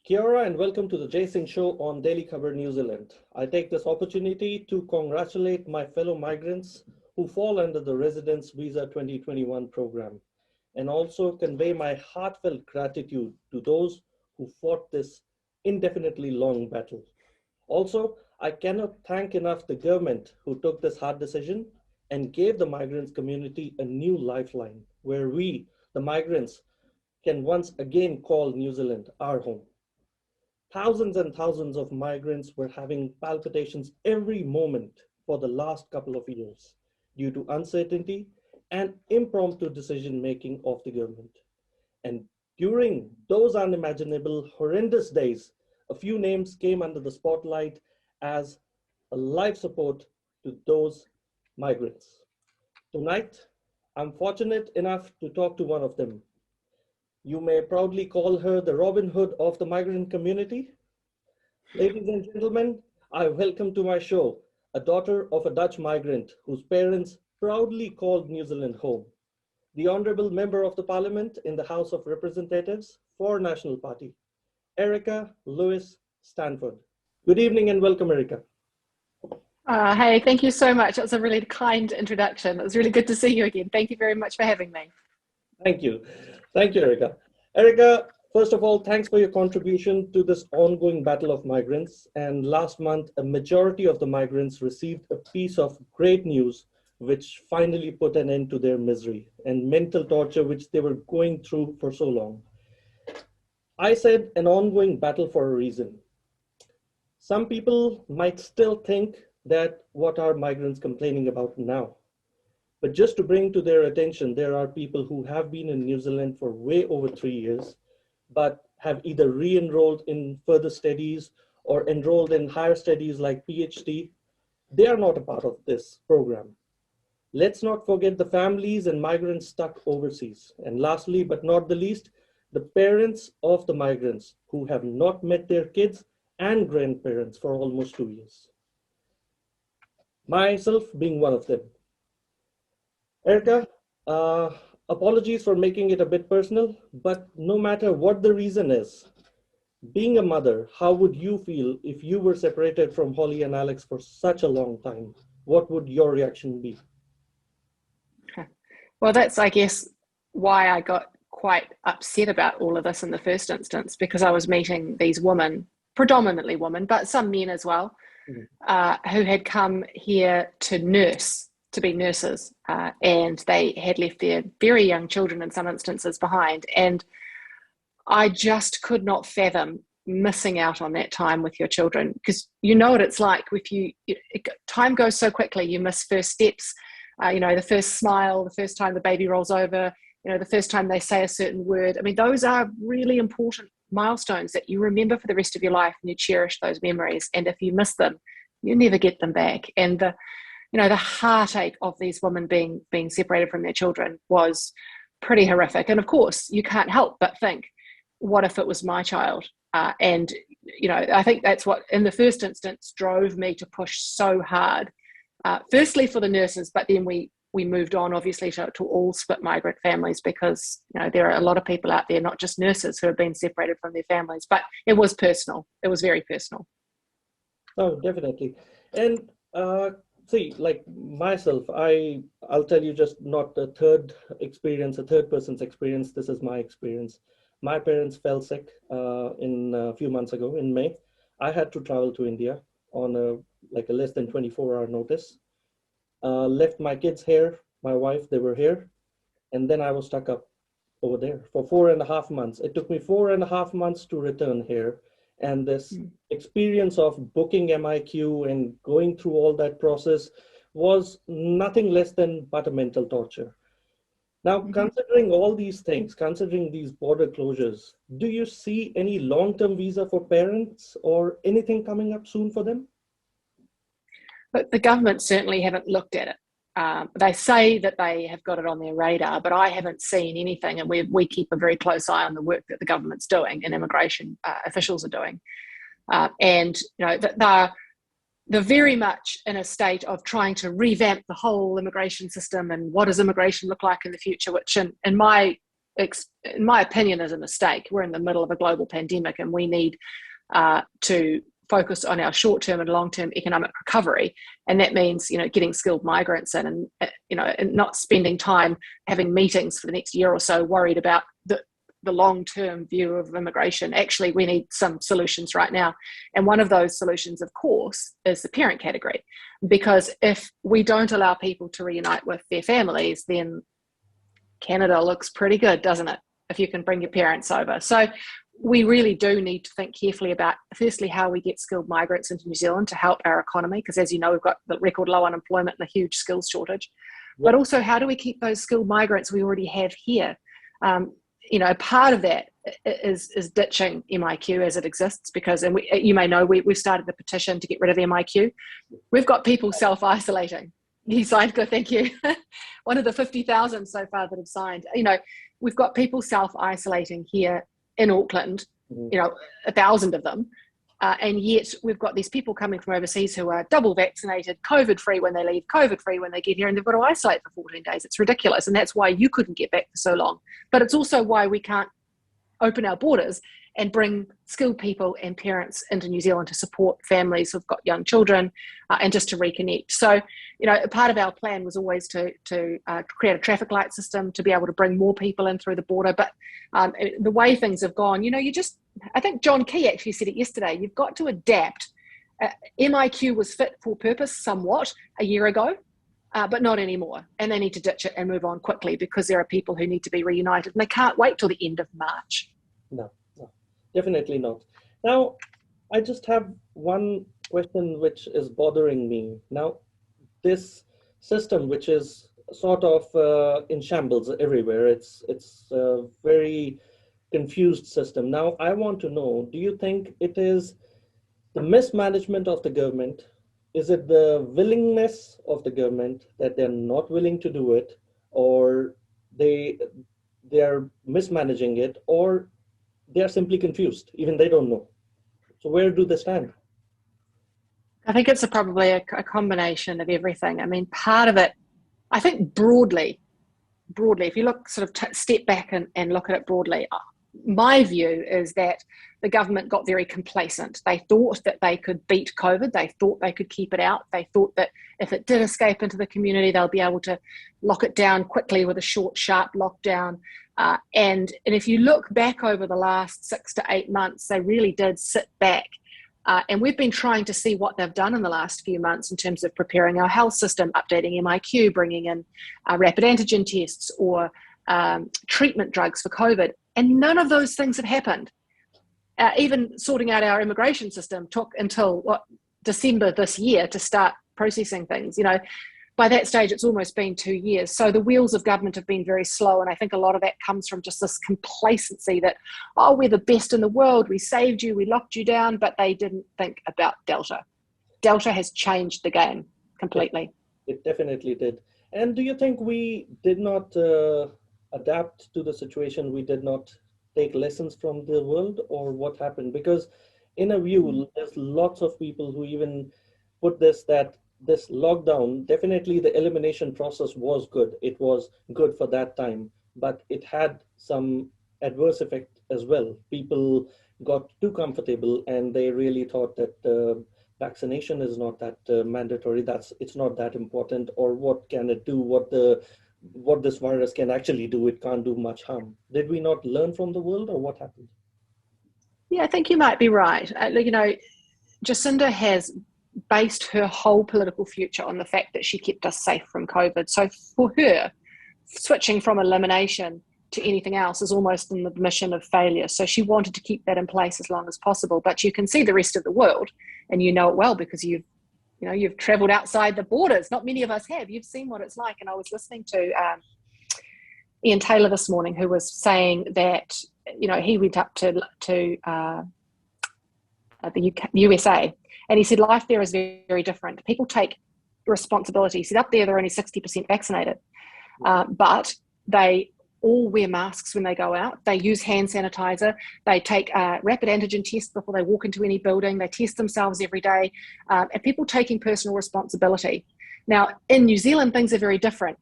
Kia ora and welcome to the Jay Singh Show on Daily Khabar New Zealand. I take this opportunity to congratulate my fellow migrants who fall under the Residence Visa 2021 program and also convey my heartfelt gratitude to those who fought this indefinitely long battle. Also, I cannot thank enough the government who took this hard decision and gave the migrants community a new lifeline where we, the migrants, can once again call New Zealand our home. Thousands and thousands of migrants were having palpitations every moment for the last couple of years due to uncertainty and impromptu decision-making of the government. And during those unimaginable, horrendous days, a few names came under the spotlight as a life support to those migrants. Tonight, I'm fortunate enough to talk to one of them. You may proudly call her the Robin Hood of the migrant community. Ladies and gentlemen, I welcome to my show a daughter of a Dutch migrant whose parents proudly called New Zealand home, the Honorable Member of the Parliament in the House of Representatives for National Party, Erica Stanford. Good evening and welcome, Erica. Hey, thank you so much. That was a really kind introduction. It was really good to see you again. Thank you very much for having me. Thank you. Thank you, Erica. Erica, first of all, thanks for your contribution to this ongoing battle of migrants. And last month, a majority of the migrants received a piece of great news, which finally put an end to their misery and mental torture, which they were going through for so long. I said an ongoing battle for a reason. Some people might still think that what are migrants complaining about now? But just to bring to their attention, there are people who have been in New Zealand for way over 3 years, but have either re-enrolled in further studies or enrolled in higher studies like PhD. They are not a part of this program. Let's not forget the families and migrants stuck overseas. And lastly, but not the least, the parents of the migrants who have not met their kids and grandparents for almost 2 years. Myself being one of them. Erica, apologies for making it a bit personal, but no matter what the reason is, being a mother, how would you feel if you were separated from Holly and Alex for such a long time? What would your reaction be? Well, that's, I guess, why I got quite upset about all of this in the first instance, because I was meeting these women, predominantly women, but some men as well, who had come here to be nurses, and they had left their very young children in some instances behind. And I just could not fathom missing out on that time with your children, because you know what it's like time goes so quickly. You miss first steps, the first smile, the first time the baby rolls over, the first time they say a certain word. I mean, those are really important milestones that you remember for the rest of your life, and you cherish those memories. And if you miss them, you never get them back. And the heartache of these women being separated from their children was pretty horrific. And of course, you can't help but think, what if it was my child? And I think that's what, in the first instance, drove me to push so hard. Firstly for the nurses, but then we moved on, obviously, to all split migrant families, because there are a lot of people out there, not just nurses, who have been separated from their families. But it was personal. It was very personal. Oh, definitely. And see, like myself, I'll tell you just not a third person's experience. This is my experience. My parents fell sick a few months ago in May. I had to travel to India on a less than 24-hour notice. Left my kids here, my wife, they were here. And then I was stuck up over there for 4.5 months. It took me 4.5 months to return here. And this experience of booking MIQ and going through all that process was nothing less than but a mental torture. Now, considering all these things, considering these border closures, do you see any long-term visa for parents or anything coming up soon for them? But the government certainly haven't looked at it. They say that they have got it on their radar, but I haven't seen anything, and we keep a very close eye on the work that the government's doing and immigration officials are doing. And they're very much in a state of trying to revamp the whole immigration system and what does immigration look like in the future, which in my in my opinion, is a mistake. We're in the middle of a global pandemic, and we need to focus on our short-term and long-term economic recovery, and that means getting skilled migrants in, and not spending time having meetings for the next year or so worried about the long-term view of immigration. Actually, we need some solutions right now, and one of those solutions, of course, is the parent category, because if we don't allow people to reunite with their families, then Canada looks pretty good, doesn't it, if you can bring your parents over? So we really do need to think carefully about, firstly, how we get skilled migrants into New Zealand to help our economy, because as you know, we've got the record low unemployment and a huge skills shortage. Yep. But also, how do we keep those skilled migrants we already have here? Part of that is ditching MIQ as it exists, because, and you may know, we've started the petition to get rid of MIQ. We've got people self-isolating. He signed, good, thank you. One of the 50,000 so far that have signed. We've got people self-isolating here in Auckland, 1,000 of them. And yet we've got these people coming from overseas who are double vaccinated, COVID-free when they leave, COVID-free when they get here, and they've got to isolate for 14 days. It's ridiculous. And that's why you couldn't get back for so long. But it's also why we can't open our borders and bring skilled people and parents into New Zealand to support families who've got young children, and just to reconnect. So, part of our plan was always to create a traffic light system to be able to bring more people in through the border. But the way things have gone, I think John Key actually said it yesterday, you've got to adapt. MIQ was fit for purpose somewhat a year ago, but not anymore. And they need to ditch it and move on quickly, because there are people who need to be reunited, and they can't wait till the end of March. No, definitely not. Now, I just have one question which is bothering me. Now, this system, which is sort of in shambles everywhere, it's a very confused system. Now, I want to know, do you think it is the mismanagement of the government? Is it the willingness of the government that they're not willing to do it, or they're mismanaging it, or they are simply confused, even they don't know? So where do they stand? I think it's probably a combination of everything. I mean, part of it, I think broadly, if you look sort of step back and look at it broadly, my view is that the government got very complacent. They thought that they could beat COVID. They thought they could keep it out. They thought that if it did escape into the community, they'll be able to lock it down quickly with a short, sharp lockdown. And if you look back over the last 6 to 8 months, they really did sit back. And we've been trying to see what they've done in the last few months in terms of preparing our health system, updating MIQ, bringing in rapid antigen tests or treatment drugs for COVID. And none of those things have happened. Even sorting out our immigration system took until December this year to start processing things. By that stage, it's almost been 2 years. So the wheels of government have been very slow. And I think a lot of that comes from just this complacency that, we're the best in the world. We saved you. We locked you down. But they didn't think about Delta. Delta has changed the game completely. It definitely did. And do you think we did not adapt to the situation? We did not take lessons from the world, or what happened? Because in a view, there's lots of people who even put that this lockdown, definitely the elimination process was good. It was good for that time, but it had some adverse effect as well. People got too comfortable, and they really thought that vaccination is not that mandatory. It's not that important, or what can it do? What this virus can actually do? It can't do much harm. Did we not learn from the world, or what happened? Yeah, I think you might be right. Jacinda has based her whole political future on the fact that she kept us safe from COVID. So for her, switching from elimination to anything else is almost an admission of failure. So she wanted to keep that in place as long as possible. But you can see the rest of the world, and you know it well because you've traveled outside the borders. Not many of us have. You've seen what it's like. And I was listening to Ian Taylor this morning, who was saying that he went up to the USA, and he said life there is very, very different. People take responsibility. He said up there they're only 60% vaccinated, but they all wear masks when they go out. They use hand sanitizer. They take rapid antigen tests before they walk into any building. They test themselves every day, and people taking personal responsibility. Now, in New Zealand, things are very different.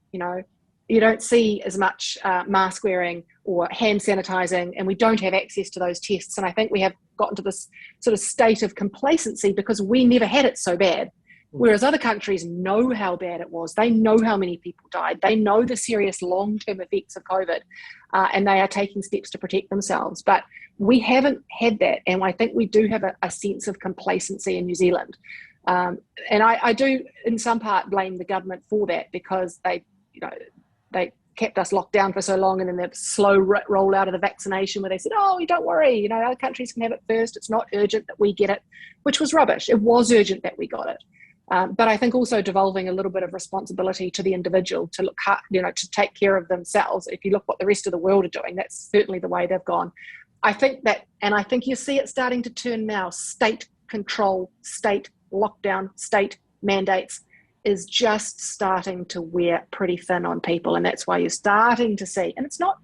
you don't see as much mask wearing or hand sanitizing, and we don't have access to those tests. And I think we have gotten to this sort of state of complacency because we never had it so bad. Whereas other countries know how bad it was. They know how many people died. They know the serious long-term effects of COVID, and they are taking steps to protect themselves. But we haven't had that, and I think we do have a sense of complacency in New Zealand. And I do, in some part, blame the government for that, because they kept us locked down for so long, and then the slow roll out of the vaccination where they said, oh, don't worry, other countries can have it first. It's not urgent that we get it, which was rubbish. It was urgent that we got it. But I think also devolving a little bit of responsibility to the individual to look hard, to take care of themselves. If you look what the rest of the world are doing, that's certainly the way they've gone. I think that, and I think you see it starting to turn now, state control, state lockdown, state mandates is just starting to wear pretty thin on people. And that's why you're starting to see, and it's not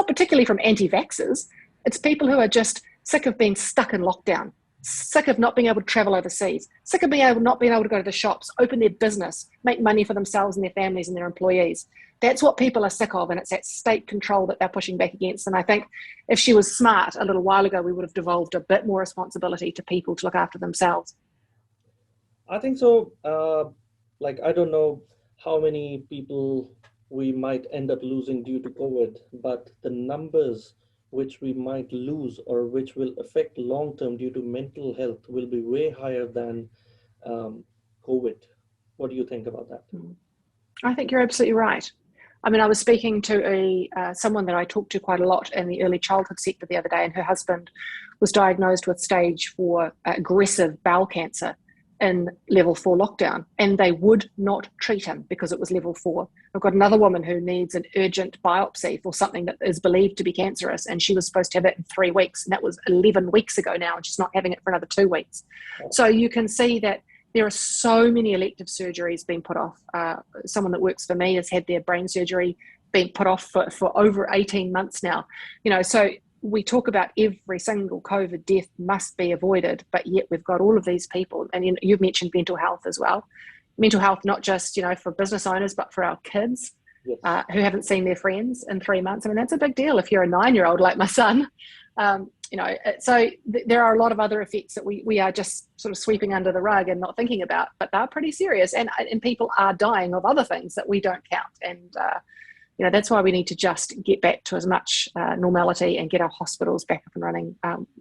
particularly from anti-vaxxers, it's people who are just sick of being stuck in lockdown, sick of not being able to travel overseas, sick of not being able to go to the shops, open their business, make money for themselves and their families and their employees. That's what people are sick of, and it's that state control that they're pushing back against. And I think if she was smart a little while ago, we would have devolved a bit more responsibility to people to look after themselves. I think so. I don't know how many people we might end up losing due to COVID, but the numbers which we might lose or which will affect long-term due to mental health will be way higher than COVID. What do you think about that? I think you're absolutely right. I mean, I was speaking to someone that I talked to quite a lot in the early childhood sector the other day, and her husband was diagnosed with stage 4 aggressive bowel cancer in level 4 lockdown, and they would not treat him because it was level 4. I've got another woman who needs an urgent biopsy for something that is believed to be cancerous, and she was supposed to have it in 3 weeks, and that was 11 weeks ago now, and she's not having it for another 2 weeks. So you can see that there are so many elective surgeries being put off. Someone that works for me has had their brain surgery being put off for over 18 months now. So we talk about every single COVID death must be avoided, but yet we've got all of these people, and you've mentioned mental health as well. Mental health, not just, for business owners, but for our kids. Yes. Who haven't seen their friends in 3 months. I mean, that's a big deal if you're a 9-year-old like my son. So there are a lot of other effects that we are just sort of sweeping under the rug and not thinking about, but they're pretty serious, and people are dying of other things that we don't count. And that's why we need to just get back to as much normality and get our hospitals back up and running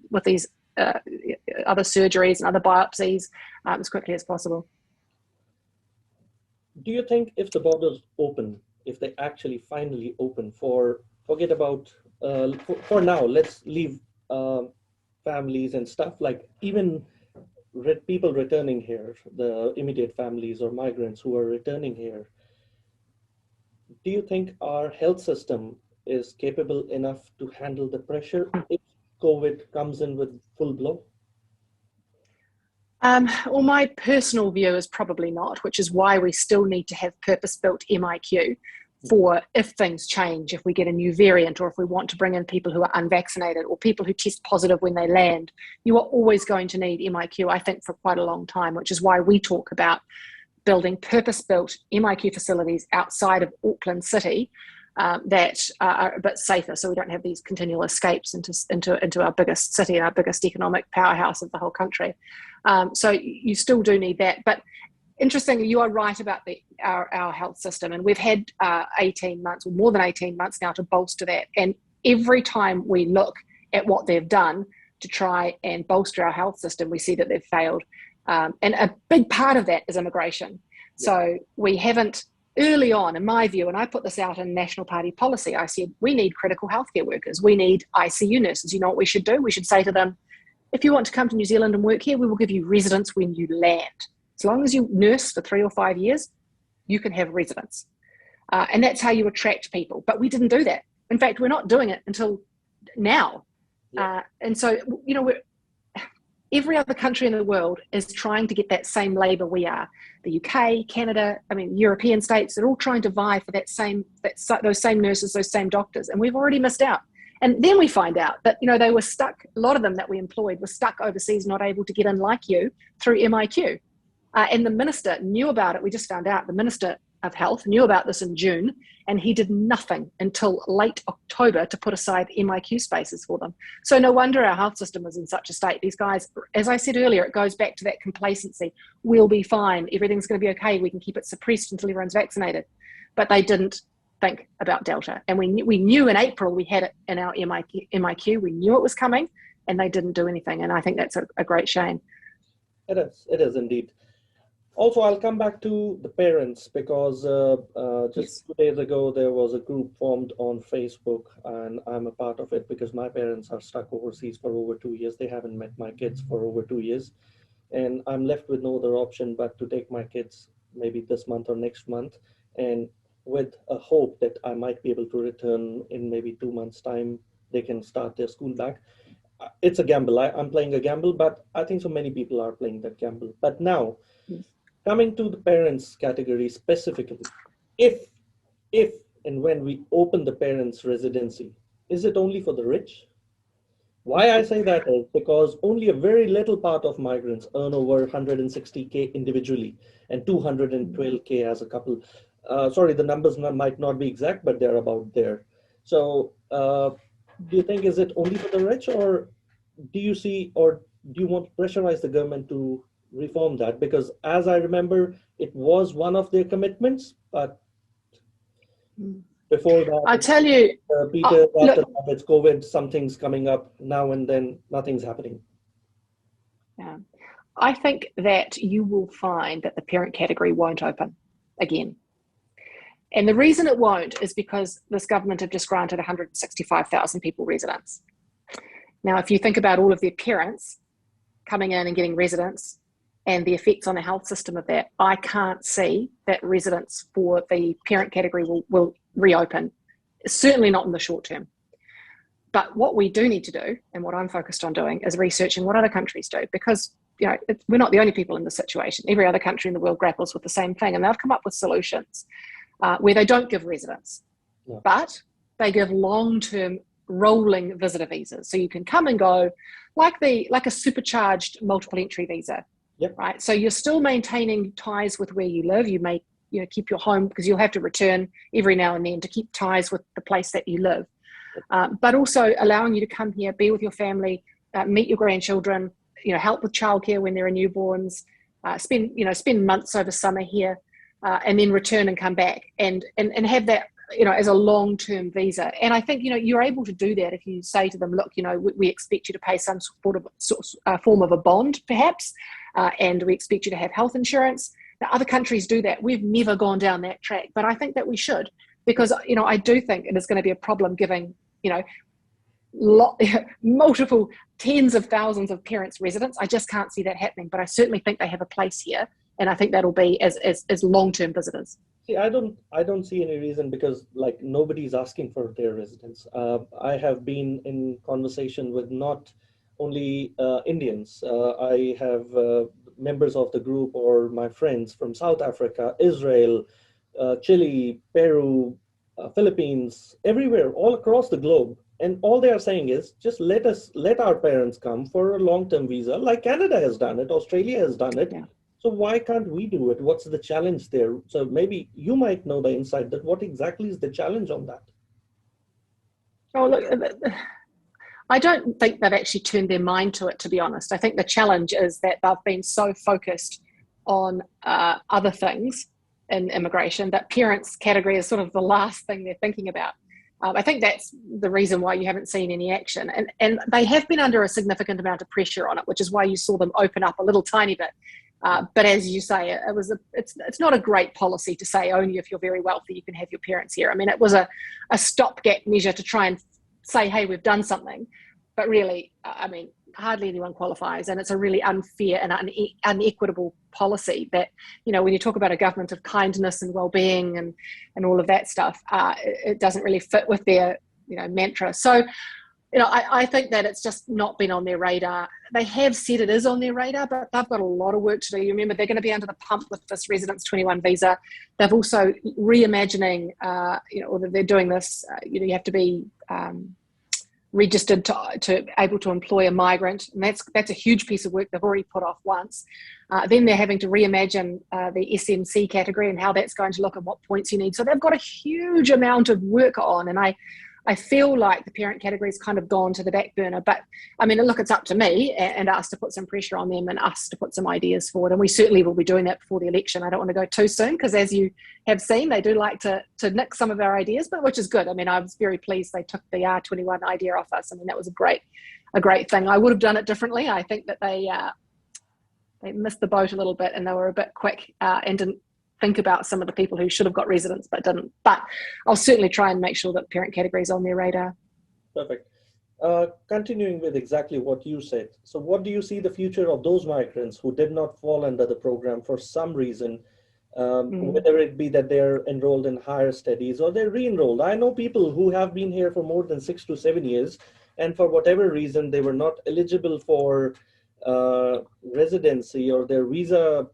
with these other surgeries and other biopsies as quickly as possible. Do you think if the borders open, if they actually finally open, forget about, for now, let's leave families and stuff, like even people returning here, the immediate families or migrants who are returning here, do you think our health system is capable enough to handle the pressure if COVID comes in with full blow? Well, my personal view is probably not, which is why we still need to have purpose-built MIQ for if things change, if we get a new variant, or if we want to bring in people who are unvaccinated or people who test positive when they land. You are always going to need MIQ, I think, for quite a long time, which is why we talk about building purpose-built MIQ facilities outside of Auckland City that are a bit safer, so we don't have these continual escapes into our biggest city and our biggest economic powerhouse of the whole country. So you still do need that. But interestingly, you are right about our health system, and we've had 18 months or more than 18 months now to bolster that. And every time we look at what they've done to try and bolster our health system, we see that they've failed. And a big part of that is immigration. So we haven't, early on, in my view, and I put this out in National Party policy, I said, we need critical healthcare workers. We need ICU nurses. You know what we should do? We should say to them, if you want to come to New Zealand and work here, we will give you residence when you land. As long as you nurse for 3 or 5 years, you can have residence. And that's how you attract people. But we didn't do that. In fact, we're not doing it until now. And so, every other country in the world is trying to get that same labour we are. The UK, Canada, European states, they're all trying to vie for those same nurses, those same doctors, and we've already missed out. And then we find out that, they were stuck, a lot of them that we employed were stuck overseas, not able to get in like you through MIQ. And the minister knew about it. We just found out the minister of Health knew about this in June, and he did nothing until late October to put aside MIQ spaces for them. So no wonder our health system is in such a state. These guys, as I said earlier, it goes back to that complacency. We'll be fine. Everything's going to be okay. We can keep it suppressed until everyone's vaccinated. But they didn't think about Delta. And we knew in April we had it in our MIQ. We knew it was coming, and they didn't do anything. And I think that's a great shame. It is indeed. Also, I'll come back to the parents because just 2 days ago, there was a group formed on Facebook, and I'm a part of it because my parents are stuck overseas for over 2 years. They haven't met my kids for over 2 years. And I'm left with no other option but to take my kids maybe this month or next month. And with a hope that I might be able to return in maybe 2 months' time, they can start their school back. It's a gamble. I'm playing a gamble, but I think so many people are playing that gamble. But now, coming to the parents category specifically, if and when we open the parents' residency, is it only for the rich? Why I say that is because only a very little part of migrants earn over 160K individually and 212K as a couple. Sorry, the numbers might not be exact, but they're about there. So do you think, is it only for the rich, or do you see, or do you want to pressurize the government to reform that? Because as I remember, it was one of their commitments, but before that, I tell you, Peter, after that, it's COVID, something's coming up now and then, nothing's happening. Yeah, I think that you will find that the parent category won't open again. And the reason it won't is because this government have just granted 165,000 people residence. Now, if you think about all of their parents coming in and getting residence and the effects on the health system of that, I can't see that residence for the parent category will reopen, certainly not in the short term. But what we do need to do, and what I'm focused on doing, is researching what other countries do, because we're not the only people in this situation. Every other country in the world grapples with the same thing, and they've come up with solutions where they don't give residence, but they give long-term rolling visitor visas. So you can come and go like a supercharged multiple entry visa, right? So you're still maintaining ties with where you live. You may keep your home because you'll have to return every now and then to keep ties with the place that you live, but also allowing you to come here, be with your family, meet your grandchildren, help with childcare when there are newborns, spend months over summer here, and then return and come back and have that as a long-term visa. And I think you're able to do that if you say to them, look, we expect you to pay some sort of form of a bond perhaps, and we expect you to have health insurance. Now, other countries do that. We've never gone down that track, but I think that we should, because I do think it is going to be a problem giving multiple tens of thousands of parents residence. I just can't see that happening, but I certainly think they have a place here, and I think that'll be as long-term visitors. See, I don't see any reason, because nobody's asking for their residence. I have been in conversation with not only Indians. I have members of the group or my friends from South Africa, Israel, Chile, Peru, Philippines, everywhere, all across the globe. And all they are saying is, just let our parents come for a long-term visa, like Canada has done it, Australia has done it. Yeah. So why can't we do it? What's the challenge there? So maybe you might know the insight that what exactly is the challenge on that? Oh, look, I don't think they've actually turned their mind to it, to be honest. I think the challenge is that they've been so focused on other things in immigration that parents category is sort of the last thing they're thinking about. I think that's the reason why you haven't seen any action. And they have been under a significant amount of pressure on it, which is why you saw them open up a little tiny bit. But as you say, it's not a great policy to say only if you're very wealthy you can have your parents here. I mean, it was a stopgap measure to try and say, hey, we've done something. But really, hardly anyone qualifies, and it's a really unfair and unequitable policy that, when you talk about a government of kindness and well-being and all of that stuff, it doesn't really fit with their, mantra. So, I think that it's just not been on their radar. They have said it is on their radar, but they've got a lot of work to do. You remember, they're going to be under the pump with this Residence 21 visa. They've also reimagining, or they're doing this, you have to be registered to able to employ a migrant, and that's a huge piece of work they've already put off once. Then they're having to reimagine the SMC category and how that's going to look and what points you need. So they've got a huge amount of work on, and I feel like the parent category has kind of gone to the back burner. But I mean, look, it's up to me and us to put some pressure on them and us to put some ideas forward. And we certainly will be doing that before the election. I don't want to go too soon because, as you have seen, they do like to nick some of our ideas, but which is good. I mean, I was very pleased they took the R21 idea off us. I mean, that was a great thing. I would have done it differently. I think that they missed the boat a little bit, and they were a bit quick and didn't think about some of the people who should have got residence but didn't. But I'll certainly try and make sure that parent category is on their radar. Perfect. Continuing with exactly what you said. So what do you see the future of those migrants who did not fall under the program for some reason, whether it be that they're enrolled in higher studies or they're re-enrolled? I know people who have been here for more than 6 to 7 years, and for whatever reason, they were not eligible for residency, or their visa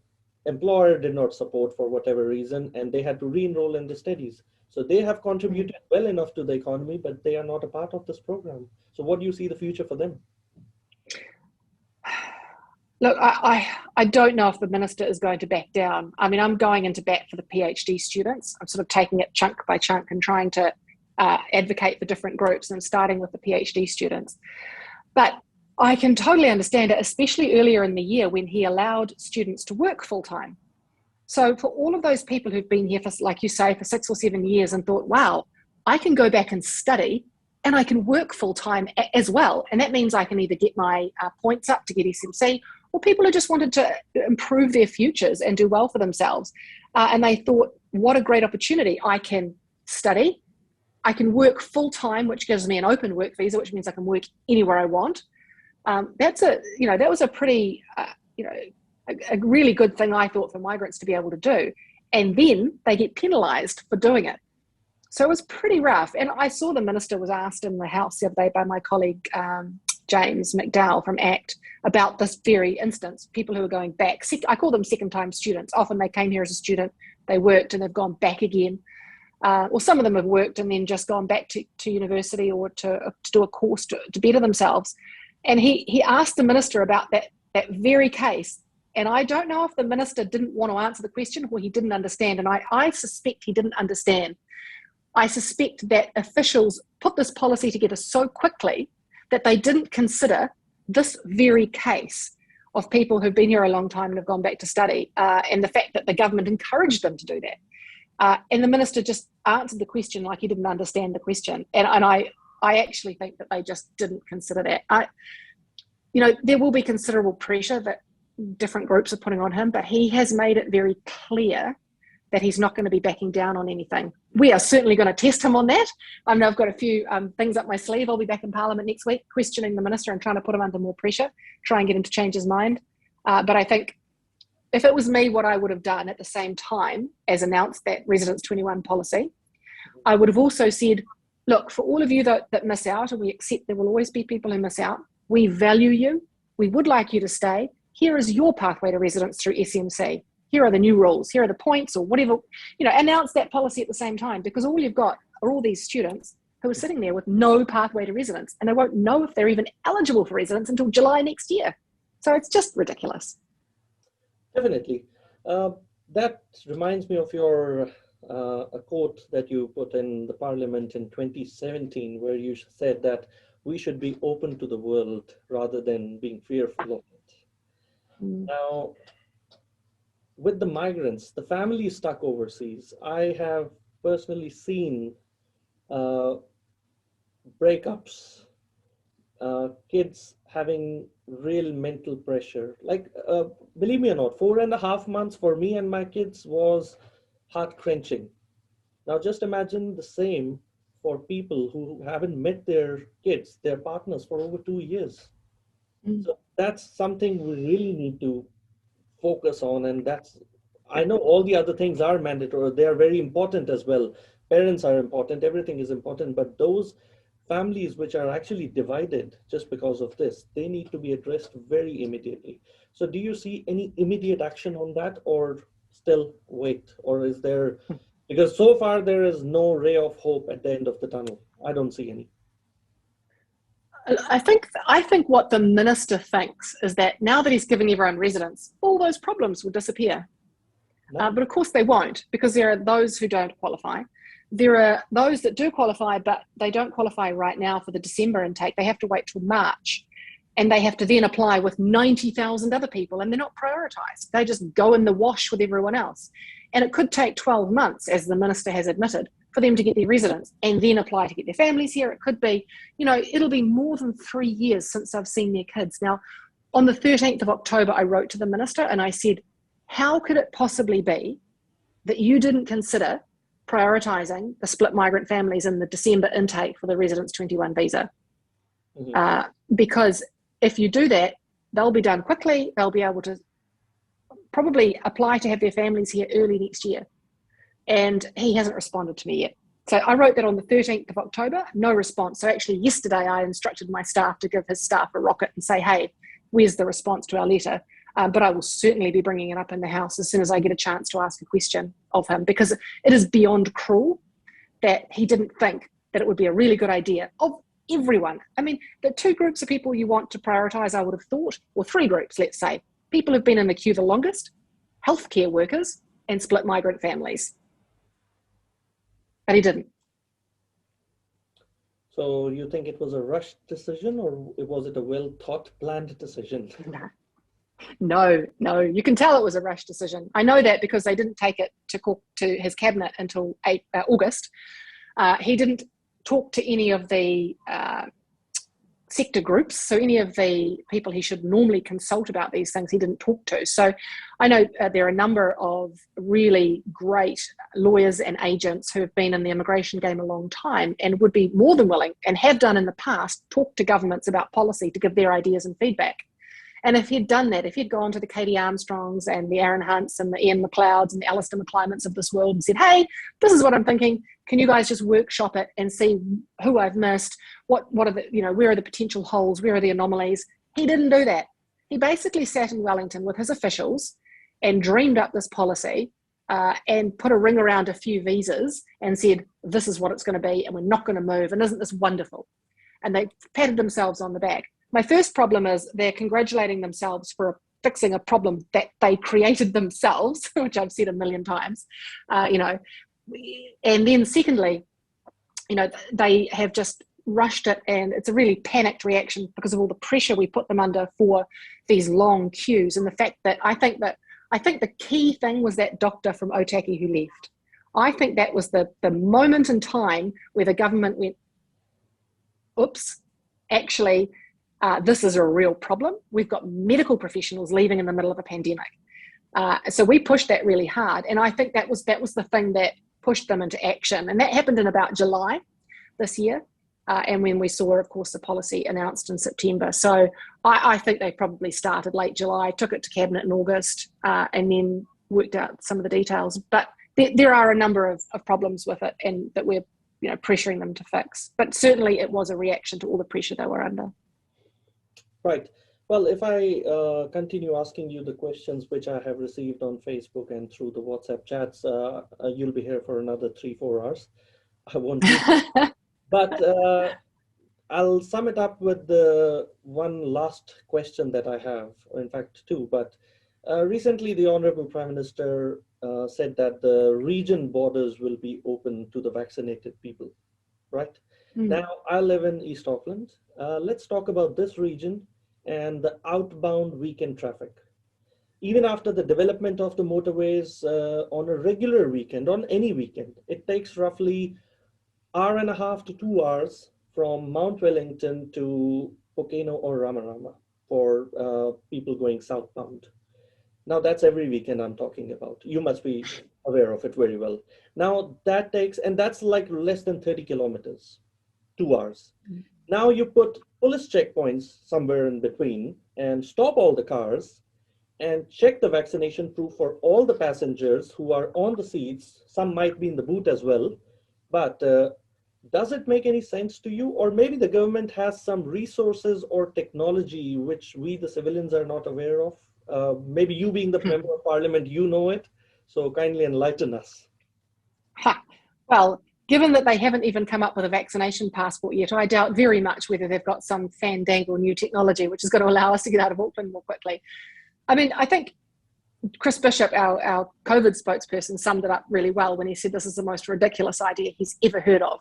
employer did not support for whatever reason, and they had to re-enroll in the studies. So they have contributed well enough to the economy, but they are not a part of this program. So what do you see the future for them? Look, I don't know if the minister is going to back down. I mean, I'm going into bat for the PhD students. I'm sort of taking it chunk by chunk and trying to advocate for different groups, and starting with the PhD students. But I can totally understand it, especially earlier in the year when he allowed students to work full-time. So for all of those people who've been here for, like you say, for 6 or 7 years and thought, wow, I can go back and study and I can work full-time as well. And that means I can either get my points up to get SMC, or people who just wanted to improve their futures and do well for themselves. And they thought, what a great opportunity. I can study, I can work full-time, which gives me an open work visa, which means I can work anywhere I want. That was a pretty, a really good thing, I thought, for migrants to be able to do. And then they get penalised for doing it. So it was pretty rough. And I saw the minister was asked in the House the other day by my colleague, James McDowell from ACT, about this very instance, people who are going back. I call them second-time students. Often they came here as a student, they worked, and they've gone back again. Or some of them have worked and then just gone back to university or to do a course to better themselves. And he asked the minister about that very case. And I don't know if the minister didn't want to answer the question or he didn't understand. And I suspect he didn't understand. I suspect that officials put this policy together so quickly that they didn't consider this very case of people who've been here a long time and have gone back to study, and the fact that the government encouraged them to do that. And the minister just answered the question like he didn't understand the question. And I actually think that they just didn't consider that. There will be considerable pressure that different groups are putting on him, but he has made it very clear that he's not going to be backing down on anything. We are certainly going to test him on that. I know I've got a few things up my sleeve. I'll be back in Parliament next week questioning the minister and trying to put him under more pressure, try and get him to change his mind. But I think if it was me, what I would have done at the same time as announced that Residence 21 policy, I would have also said, look, for all of you that miss out, and we accept there will always be people who miss out, we value you. We would like you to stay. Here is your pathway to residence through SMC. Here are the new rules. Here are the points, or whatever. Announce that policy at the same time, because all you've got are all these students who are sitting there with no pathway to residence, and they won't know if they're even eligible for residence until July next year. So it's just ridiculous. Definitely. That reminds me of your a quote that you put in the Parliament in 2017, where you said that we should be open to the world rather than being fearful of it. Now, with the migrants, the families stuck overseas, I have personally seen breakups, kids having real mental pressure. Like, believe me or not, 4.5 months for me and my kids was heart-clenching. Now, just imagine the same for people who haven't met their kids, their partners, for over 2 years. So that's something we really need to focus on. And I know all the other things are mandatory. They are very important as well. Parents are important. Everything is important. But those families which are actually divided just because of this, they need to be addressed very immediately. So do you see any immediate action on that, or still wait? Or is there, because so far there is no ray of hope at the end of the tunnel. I don't see any. I think what the minister thinks is that now that he's giving everyone residence, all those problems will disappear. No. But of course they won't, because there are those who don't qualify. There are those that do qualify, but they don't qualify right now for the December intake. They have to wait till March, and they have to then apply with 90,000 other people, and they're not prioritised. They just go in the wash with everyone else. And it could take 12 months, as the minister has admitted, for them to get their residence and then apply to get their families here. It could be, it'll be more than 3 years since I've seen their kids. Now, on the 13th of October, I wrote to the minister and I said, how could it possibly be that you didn't consider prioritising the split migrant families in the December intake for the Residence 21 visa? Mm-hmm. Because if you do that, they'll be done quickly. They'll be able to probably apply to have their families here early next year. And he hasn't responded to me yet. So I wrote that on the 13th of October, no response. So actually yesterday I instructed my staff to give his staff a rocket and say, hey, where's the response to our letter? But I will certainly be bringing it up in the House as soon as I get a chance to ask a question of him, because it is beyond cruel that he didn't think that it would be a really good idea of everyone. I mean, the two groups of people you want to prioritise, I would have thought, or three groups, let's say. People who've been in the queue the longest, healthcare workers, and split migrant families. But he didn't. So you think it was a rushed decision, or was it a well-thought, planned decision? No, you can tell it was a rushed decision. I know that because they didn't take it to his cabinet until August. He didn't talk to any of the sector groups, so any of the people he should normally consult about these things, he didn't talk to. So I know there are a number of really great lawyers and agents who have been in the immigration game a long time and would be more than willing, and have done in the past, talk to governments about policy to give their ideas and feedback. And if he'd done that, if he'd gone to the Katie Armstrongs and the Aaron Hunts and the Ian McLeods and the Alistair McClimats of this world and said, hey, this is what I'm thinking, can you guys just workshop it and see who I've missed? What are the, where are the potential holes? Where are the anomalies? He didn't do that. He basically sat in Wellington with his officials and dreamed up this policy and put a ring around a few visas and said, this is what it's going to be and we're not going to move. And isn't this wonderful? And they patted themselves on the back. My first problem is they're congratulating themselves for fixing a problem that they created themselves, which I've said a million times, And then secondly, they have just rushed it, and it's a really panicked reaction because of all the pressure we put them under for these long queues. And the fact that I think the key thing was that doctor from Otaki who left. I think that was the moment in time where the government went, oops, actually, this is a real problem. We've got medical professionals leaving in the middle of a pandemic. So we pushed that really hard. And I think that was the thing that pushed them into action. And that happened in about July this year. And when we saw, of course, the policy announced in September. So I think they probably started late July, took it to Cabinet in August, and then worked out some of the details. But there are a number of problems with it, and that we're pressuring them to fix. But certainly it was a reaction to all the pressure they were under. Right. Well, if I continue asking you the questions which I have received on Facebook and through the WhatsApp chats, you'll be here for another 3-4 hours. I won't do But I'll sum it up with the one last question that I have, or in fact two. But recently the Honorable Prime Minister said that the region borders will be open to the vaccinated people, right? Now, I live in East Auckland. Let's talk about this region and the outbound weekend traffic. Even after the development of the motorways on a regular weekend, on any weekend, it takes roughly 1.5 hours to 2 hours from Mount Wellington to Pokeno or Ramarama for people going southbound. Now that's every weekend I'm talking about. You must be aware of it very well. Now that takes, and that's like less than 30 kilometers, 2 hours. Now you put police checkpoints somewhere in between and stop all the cars and check the vaccination proof for all the passengers who are on the seats. Some might be in the boot as well, but does it make any sense to you? Or maybe the government has some resources or technology which we, the civilians, are not aware of. Maybe you being the member of parliament, you know it. So kindly enlighten us. Well, given that they haven't even come up with a vaccination passport yet, I doubt very much whether they've got some fandangle new technology which is going to allow us to get out of Auckland more quickly. I mean, I think Chris Bishop, our COVID spokesperson, summed it up really well when he said this is the most ridiculous idea he's ever heard of.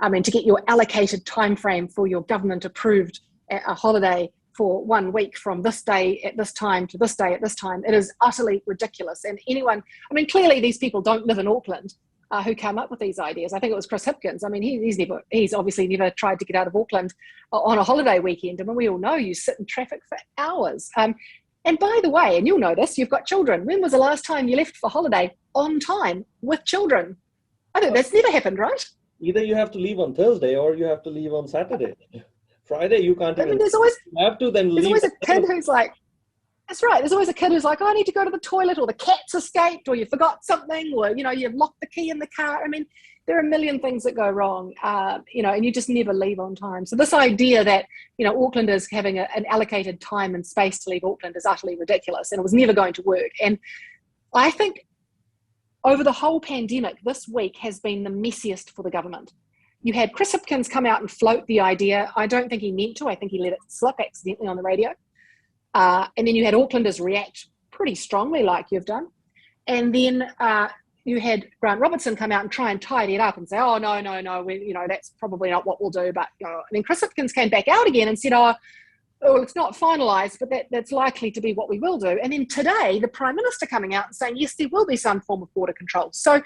I mean, to get your allocated time frame for your government approved a holiday for 1 week from this day at this time to this day at this time, it is utterly ridiculous. And anyone, I mean, clearly these people don't live in Auckland who come up with these ideas. I think it was Chris Hipkins. I mean, he's obviously never tried to get out of Auckland on a holiday weekend. I mean, we all know you sit in traffic for hours. And by the way, and you'll know this, you've got children. When was the last time you left for holiday on time with children? I think that's never happened, right? Either you have to leave on Thursday or you have to leave on Saturday. Friday, you can't even. I mean, there's always a kid who's like, that's right. There's always a kid who's like, oh, I need to go to the toilet, or the cat's escaped, or you forgot something, or, you know, you've locked the key in the car. I mean, there are a million things that go wrong, you know, and you just never leave on time. So this idea that, you know, Auckland is having an allocated time and space to leave Auckland is utterly ridiculous, and it was never going to work. And I think over the whole pandemic, this week has been the messiest for the government. You had Chris Hipkins come out and float the idea. I don't think he meant to. I think he let it slip accidentally on the radio. And then you had Aucklanders react pretty strongly like you've done. And then you had Grant Robertson come out and try and tidy it up and say, oh, no, you know, that's probably not what we'll do. But, you know, and then Chris Hipkins came back out again and said, oh, it's not finalised, but that's likely to be what we will do. And then today, the Prime Minister coming out and saying, yes, there will be some form of border control. So,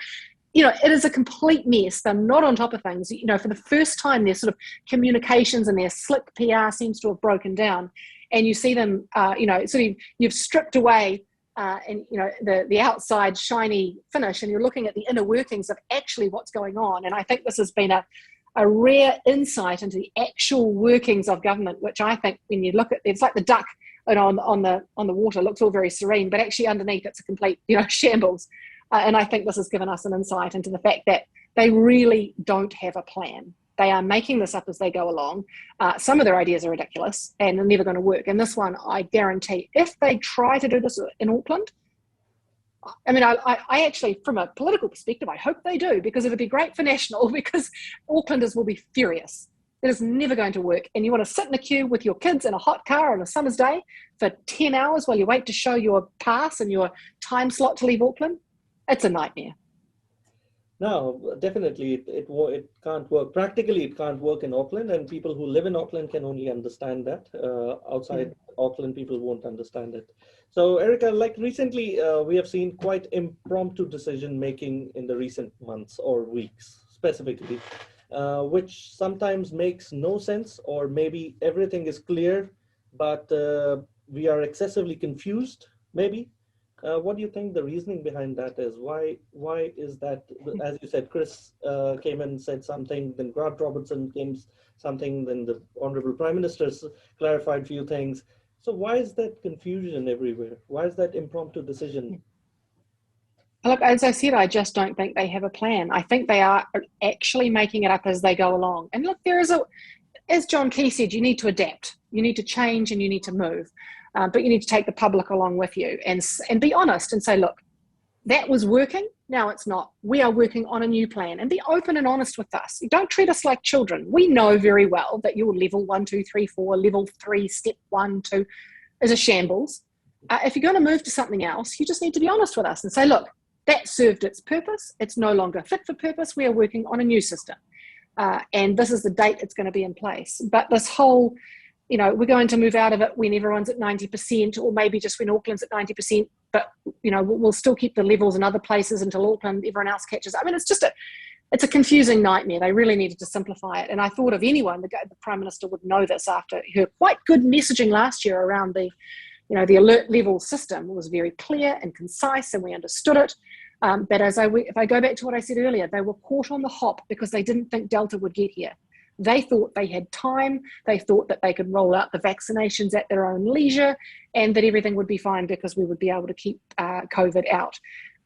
you know, it is a complete mess. They're not on top of things. You know, for the first time, their sort of communications and their slick PR seems to have broken down. And you see them, you know, sort of, you've stripped away and, you know, the outside shiny finish, and you're looking at the inner workings of actually what's going on. And I think this has been a rare insight into the actual workings of government, which I think when you look at, it's like the duck, you know, on the water, looks all very serene, but actually underneath it's a complete, you know, shambles. And I think this has given us an insight into the fact that they really don't have a plan. They are making this up as they go along. Some of their ideas are ridiculous and they're never going to work. And this one, I guarantee, if they try to do this in Auckland, I mean, I actually, from a political perspective, I hope they do, because it'd be great for National, because Aucklanders will be furious. It is never going to work. And you want to sit in a queue with your kids in a hot car on a summer's day for 10 hours while you wait to show your pass and your time slot to leave Auckland? It's a nightmare. No, definitely it can't work. Practically, it can't work in Auckland, and people who live in Auckland can only understand that. Outside Auckland, people won't understand it. So, Erica, like recently, we have seen quite impromptu decision-making in the recent months or weeks, specifically, which sometimes makes no sense, or maybe everything is clear, but we are excessively confused, maybe. What do you think the reasoning behind that is? Why is that? As you said, Chris came and said something, then Grant Robertson came something, then the Honorable Prime Minister clarified a few things. So why is that confusion everywhere? Why is that impromptu decision? Look, as I said, I just don't think they have a plan. I think they are actually making it up as they go along. And look, as John Key said, you need to adapt, you need to change, and you need to move. But you need to take the public along with you and be honest and say, look, that was working, now it's not. We are working on a new plan, and be open and honest with us. Don't treat us like children. We know very well that your level 1, 2, 3, 4, level 3, step 1, 2 is a shambles. If you're going to move to something else, you just need to be honest with us and say, look, that served its purpose. It's no longer fit for purpose. We are working on a new system. And this is the date it's going to be in place. But this whole, you know, we're going to move out of it when everyone's at 90%, or maybe just when Auckland's at 90%, but, you know, we'll still keep the levels in other places until Auckland, everyone else catches. I mean, it's a confusing nightmare. They really needed to simplify it. And I thought of anyone, the Prime Minister would know this after her quite good messaging last year around the, you know, the alert level system was very clear and concise, and we understood it. But if I go back to what I said earlier, they were caught on the hop because they didn't think Delta would get here. They thought they had time. They thought that they could roll out the vaccinations at their own leisure, and that everything would be fine because we would be able to keep COVID out.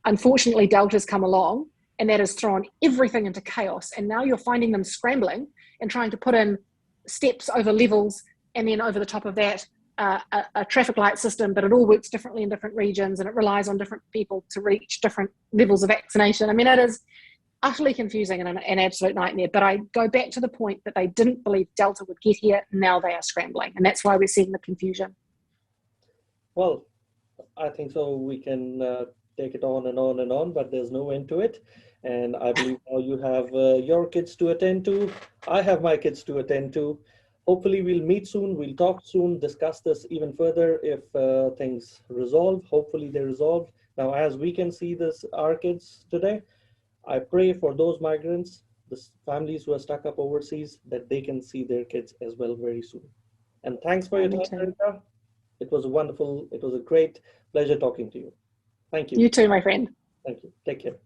Unfortunately, Delta's come along, and that has thrown everything into chaos. And now you're finding them scrambling and trying to put in steps over levels, and then over the top of that, a traffic light system, but it all works differently in different regions, and it relies on different people to reach different levels of vaccination. I mean, utterly confusing and an absolute nightmare. But I go back to the point that they didn't believe Delta would get here. Now they are scrambling. And that's why we're seeing the confusion. Well, I think so. We can take it on and on and on, but there's no end to it. And I believe now you have your kids to attend to. I have my kids to attend to. Hopefully we'll meet soon. We'll talk soon, discuss this even further if things resolve. Hopefully they resolve. Now, as we can see this, our kids today, I pray for those migrants, the families who are stuck up overseas, that they can see their kids as well very soon. And thanks for your time, Erica. It was wonderful. It was a great pleasure talking to you. Thank you. You too, my friend. Thank you. Take care.